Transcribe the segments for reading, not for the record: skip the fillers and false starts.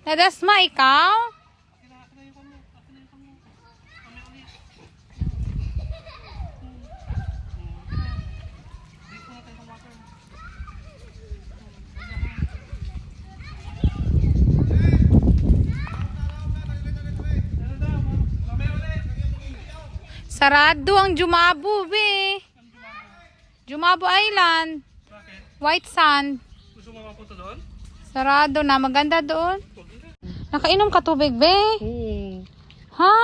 Nadasma, ikaw? Sarado ang Jumabo, be. Jumabo Island. White Sand. Gusto mo mapunta doon? Sarado na. Maganda doon. Nakainom ka tubig, be? Oo. Ha?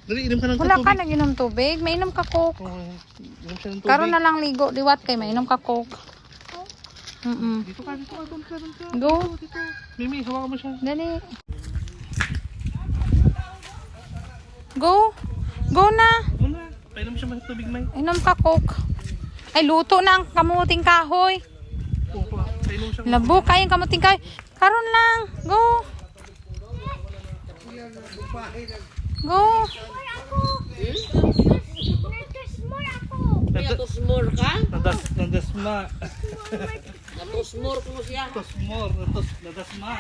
Dali, inom ka ng Wala ka tubig. nag-inom tubig. Mainom ka coke. Inom siya ng tubig. Karon na lang ligo. Liwat kay mainom ka coke. Dito ka, doon ka. Go. Dito. Mimi, hawakan mo siya. Dali. Go. Go na. Muna. Painom siya ng tubig, May. Inom ka coke. Ay, luto na ang kamuting kahoy. Oo pa. Painom siya. Labo, kayang kamuting kahoy. Karon lang. Go. Go. Natusmor ka? Nadasma. Natusmor ko siya. Nadasma.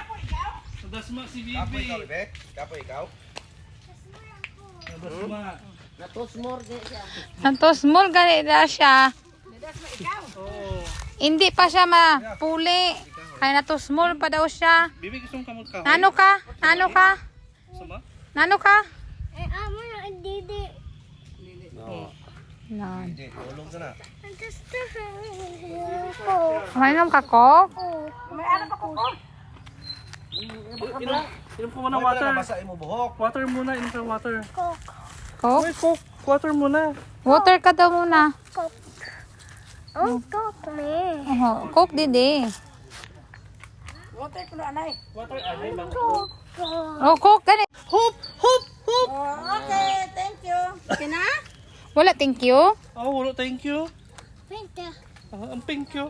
Nadasma si Bibi. Kapo ikaw, Ibe? Kapo ikaw? Nadasma. Natusmor din siya. Santos Mall, ganito siya. Oo. Hindi pa siya mapuli. Kaya na to small pa daw siya. Bibi, gusto mong kamot ka? Nano ka? Nano ka? Sama? Nano ka? amo na didi. Nan. Hindi, tulong ka na. Gusto Mainom ka, Kok? Inom ko muna May water. pala nabasa mo buhok. Water muna, inom ka water. Kok? Uy, Coke. Water muna. Water ka daw muna. Ang me. Oh, Coke, didi. Water, ay, bang. Oh, Coke, gani. Hop! Hop! Hop! Okay, thank you. Kina? Wala, thank you. Oh, wala, thank you. Pinta. Ang thank you.